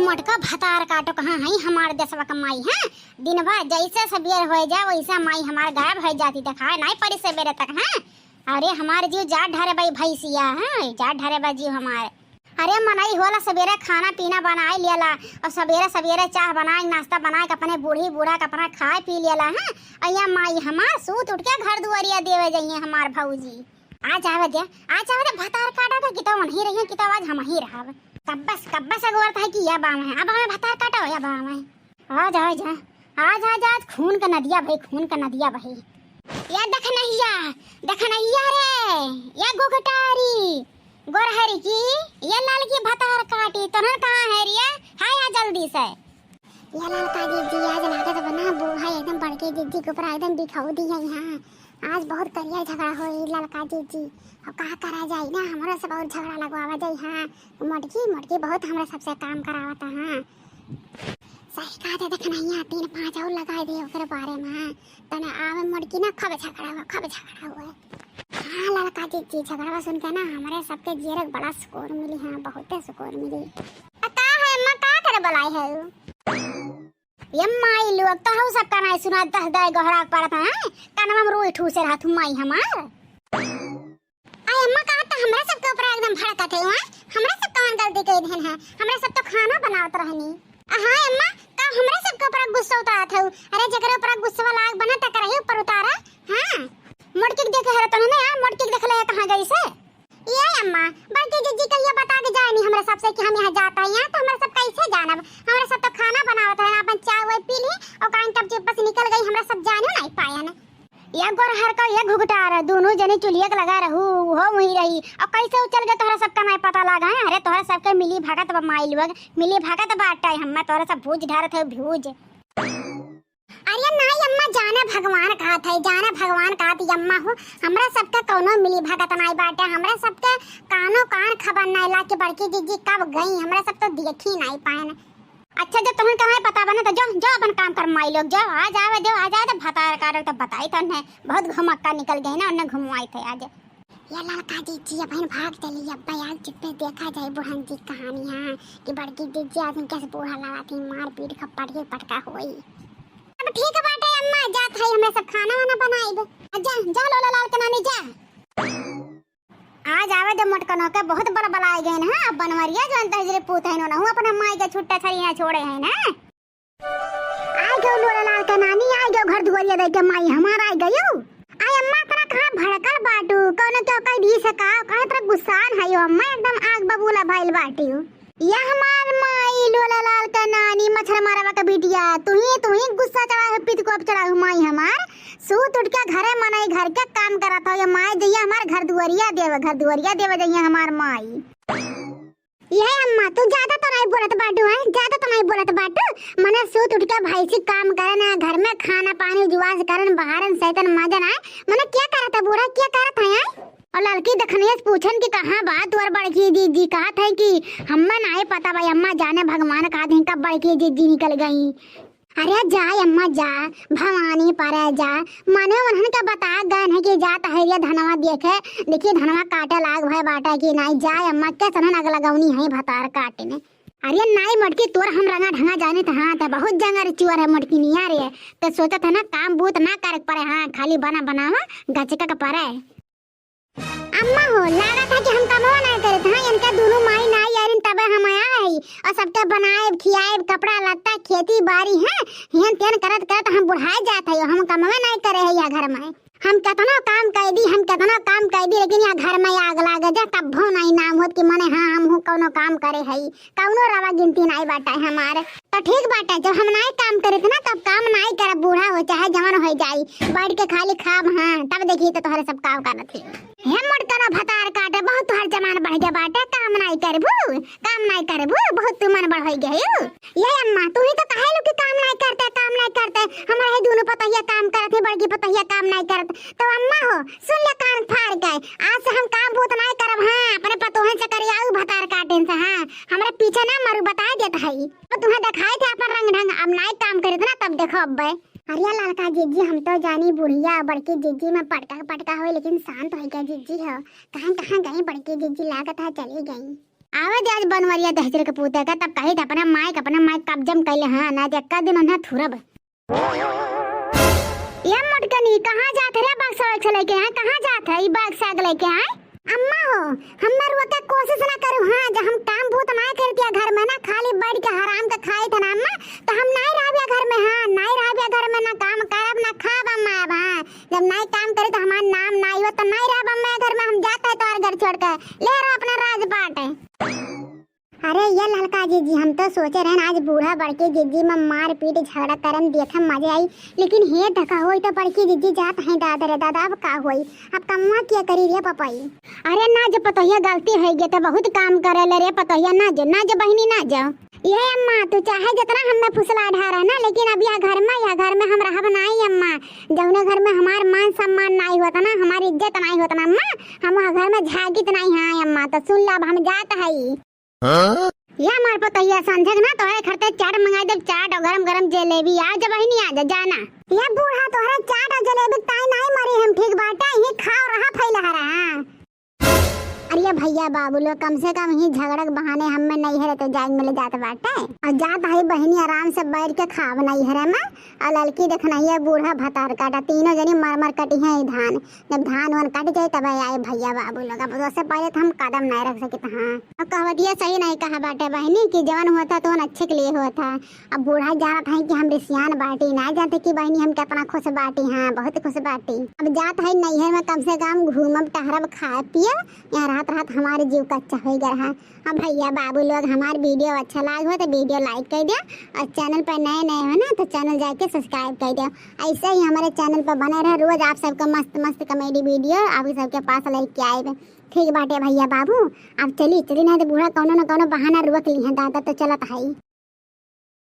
मोटका भतार काटो कहाँ है हमारे देशवा का माई है। दिन भर जैसे सबेर हो जाए वैसा माई हमारे गायब हो जाती दिखाए नहीं पड़ी सबेरे तक है। अरे हमारे जीव जाट ढारे भाई भैंसिया है, जाट ढारे बा जीव हमारे। अरे मनाई होला सबेरे खाना पीना बनाए लियला और सबेरे सबेरे चाह बनाए नाश्ता बनाए अपने बूढ़ी बूढ़ा का अपना खाए पी लियला है। अया माई हमार सूत उठ के घर दुआरिया देवे जाइए हमार भौजी। आज आवे दे भतार काटा था कितो नहीं रही कितो आज हम ही रहा कब्बस अगवरत है कि या बाम है अब हमें भतार काटा हो या बाम है। आज आज आज आज आज खून का नदिया भाई, खून का नदिया भाई। या देख नहिया रे या गोगटारी गोरहरी की ये लाल की भतार काटी तोहन कहां है रिया हाय आ जल्दी से। ये लाल का जी आज लागत बना बूढ़ा एकदम बड़के जी के ऊपर एकदम दिखाऊ दी है यहाँ। आज बहुत करिया झगड़ा हो लड़का जी और कहा करा जाए ना हमारा से बहुत झगड़ा लगवावा जाए। हाँ मोटकी बहुत हमरा सबसे काम करावता। हाँ सही कहा था देख नहीं 3-5 और लगा दे ओकर बारे में तने आवे मोटकी ना खब झगड़ा हुआ। हाँ लड़का जी झगड़ा सुन के ना हमारे सबके जीरक बड़ा सुकून मिली। हाँ बहुत सुकून मिली। का है अम्मा का करे बुलाई है यम्मा ई लोग तो हम सब का नहीं सुना 10 दाय गहरा पड़ता है कानवा में रोई ठूसे रहा तुमाई हमार। आई अम्मा कहा था हमरा सब के ऊपर एकदम भड़कत है। हमरा सब कौन गलती कर देन है, हमरा सब तो खाना बनावत रहनी। हां अम्मा का हमरा सब के ऊपर गुस्सा उतारा था। अरे जकरे ऊपर गुस्सा वाला आग बना त करही ऊपर उतारा। हां मोटकी देखे है तो ना मोटकी देख ले कहां गई से। ये अम्मा बड़की जीजी का ये बता के जाए नहीं हमरा सबसे कि हम यहां जाता है यहाँ तो हमरा सब कैसे जानब। हमरा सब तो खाना बनावत है अपन चाय वो पी ली और काइन तब जब बस निकल गई हमरा सब जाने नहीं पाया ना। या गोरहर का या घुघटार दोनों जने चुलिया के लगा रहू हो वही रही और कैसे उचल गए तोहरा सबका नहीं पता लगा है। अरे तोहरा सबके मिली भगत माई लोग मिली भगत बाटा हम तोहरा सब भूज ढारत है भूज। अरे नहीं अम्मा जाना भगवान कहा था जाना भगवान कहा थी अम्मा हो हमरा सबका कोनो मिली भगत नहीं बाटे। हमरा सबके कानो कान खबर नहीं ला के बड़की जीजी कब गई हमरा सब तो देखी नहीं पाए। अच्छा जब तुम्हें कहाँ पता बना तो जो अपन काम कर माई लोग जाओ आ जावे तो भतार काटो तो बताई तो ने बहुत घुमक्का निकल गए ना उन्हें घुमवाई थे आज। ये लड़का जीजी अब भाग चली अब यार चुप्पे देखा जाए बुढ़न जी कहानी। हाँ कि बड़की जीजी आज कैसे बूढ़ा लगा थी मार पीट खप्पड़ के पटका हुई। अब ठीक है बाटे अम्मा जा थाई हमरा सब खाना वाना बनाई जा लोला लाल के नानी जा। आज आवे जब मटकनो के बहुत बड़ा बलाए गए ना अब बनवरिया जो अंत हजरे पूत है ना अपने माई के छुट्टा छड़िया छोड़े है ना। आ गयो लोला लाल के नानी आ गयो घर दुआरिया दे के माई हमारा आ गयो। आई अम्मा तरा कहां भड़कल बाटू कोनो तो कह दी सका कहां तरा गुस्सान है अम्मा एकदम आग बबूला भइल बाटी। या हमार माई लोला लाल का नानी मच्छर मारवा का बिटिया तू ही गुस्सा चढ़ा पित को अब चढ़ा माई हमार सूत उठ के घरे मनाई घर के काम करत हो। ये माई जइया हमार घर दुआरिया देवे जइया हमार माई। ये अम्मा तू ज्यादा तो नहीं बोलत बाटू है ज्यादा तो नहीं बोलत बाटू मने सूत उठ के भाई से काम करे ना घर में खाना पानी जुआस करन बहारन सैतन मजन आए मने क्या करत है बूढ़ा क्या करत है। और लड़की देखने पूछन कि कहाँ बात और बड़की जीजी कहा था कि हम्मा नहीं पता भाई अम्मा जाने भगवान कहा थे कब बड़की जीजी निकल गई। अरे जा अम्मा जा भवानी पर जा मने उन्होंने क्या बता गए है कि जाता है ये धनवा देखे देखिए धनवा काटे लाग भाई बाटा की नहीं जा अम्मा क्या सनन अग लगावनी है भतार काटे ने। अरे नहीं मटकी तोर हम रंगा ढंगा जाने तो हाँ तो बहुत जंगर चुअर है मटकी नहीं आ रही है तो सोचा था ना काम बूत ना कर पड़े। हाँ खाली बनावा गचका का पड़े। अम्मा हो लगा था कि हम कमवा नहीं करे थे। हाँ इनका दोनों माई नहीं यार तबे हम आए और सबके बनाए खियाए कपड़ा लत्ता खेती बाड़ी है हेन तेन करत हम बुढ़ाए जात है हम कमवा नहीं करे है या घर में हम कितना काम कर दी लेकिन यहाँ घर में आग लागे जा कब्बो नहीं नाम होत कि मने हाँ हम कोनो काम करे है कौनो रवा गिनती नहीं बाटा है हमारे। तो ठीक बाटा जब हम नहीं काम करे थे ना तब काम नहीं करे बूढ़ा हो चाहे जवान हो जाई बैठ के खाली खाब। हाँ तब देखिए तो तुम्हारे सब काम करना थी हे मोटकना भतार काटे बहुत तुहर जमान बढ़ गया बाटे काम नहीं करबू बहुत तू मन बढ़ गई। ये अम्मा तू ही तो कहे लो कि काम नहीं करते हमारे दोनों पतैया काम करते बड़की पतैया काम नहीं करते। तो अम्मा हो सुन ले कान फाड़ गए आज से हम काम बहुत नहीं करब। हाँ अपने पतोहन से करियाऊ भतार काटेन से। हाँ हमारे पीछे ना मरु बता देता है तो तुम्हें दिखाए थे अपन रंग ढंग अब नहीं काम करे थे ना तब देखो अब अरे लड़का जीजी हम तो जानी बुढ़िया बड़की जीजी में पटका हुए लेकिन शांत हो गया जीजी हो कहाँ गई बड़की जीजी लागत है चली गई। आवे दे आज बनवरिया दहजर के पूते का तब कही अपना माइक कब्जम कैले हां ना देखा दिन ना थुरब। ये मोटकनी कहां जात रे बाग से चले के हैं कहां जात है ई बाग से आग लेके हैं। अम्मा हो हमने रोके कोशिश ना करू हां जब हम काम भूत ना करतिया घर में ना खाली बैठ के हराम के खाए थे ना अम्मा तो हम नहीं रहबे घर में हां नहीं रहबे घर में ना काम करब ना खाब अम्मा अब हां जब नहीं काम करे तो हमार नाम नहीं हो तो नहीं रहब अम्मा घर में हम जाते हैं तो घर छोड़ के ले रहा अपना राजपाट है। अरे ये ललका जीजी हम तो सोचे रहे आज बूढ़ा बड़की जीजी में मार पीट झगड़ा करम देखे मजे आई लेकिन हे धका होई तो बड़की जीजी जात है दादा रे दादा अब का होई अब कम्मा क्या करी रे पपाई। अरे ना जो पतोहिया गलती है गे तो बहुत काम करे ले रे पतोहिया ना जो बहनी ना जाओ। ये अम्मा तू चाहे जितना हमें फुसला ढारा ना लेकिन अब यह घर में हम रहब नहीं अम्मा जौने घर में हमार मान सम्मान नहीं होता ना हमारी इज्जत नहीं होता ना अम्मा हम घर में झागित नहीं है अम्मा तो सुन ला हम जात है या मार पतोहिया समझे ना तोहरे खरते चाट मंगाई दे चाट और गरम जलेबी आ जा बहिनी आ जा जाना ये बूढ़ा तोहरे चाट और जलेबी ताई नहीं मरी हम ठीक बाटे ही खाओ रहा फैला रहा। अरे भैया बाबू लोग कम से कम ही झगड़क बहाने हमें नहीं है तो जाग मिल जाते बाटे और जात है बहनी आराम से बैठ के खाव नहीं है में और लड़की देखना है बूढ़ा भतार काटा तीनों जनी मरमर कटी है धान जब धान वन कट जाए तब आए भैया बाबू लोग अब उससे पहले तो हम कदम नहीं रख सकते। हाँ और कहवतिया सही नहीं कहा बाटे बहनी की जवन होता तो अच्छे के लिए होता अब बूढ़ा जात है कि हम रिसियान बाटी ना जानते कि बहनी हम कितना खुश बाटी हाँ बहुत खुश बाटी अब जात है नैहर में कम से कम घूमब टहरब खाए पिए यहाँ रात हमारे जीव का अच्छा हो गया है। अब भैया बाबू लोग हमारे वीडियो अच्छा लगा हो तो वीडियो लाइक कर दिया और चैनल पर नए हो ना तो चैनल जाके सब्सक्राइब कर दिया ऐसे ही हमारे चैनल पर बने रहे रोज आप सबका मस्त मस्त कॉमेडी वीडियो आप सबके पास लेके आए ठीक बाटे भैया बाबू अब चली नहीं तो बूढ़ा कोनो न कोनो बहाना रोक ली है दादा तो चलत है।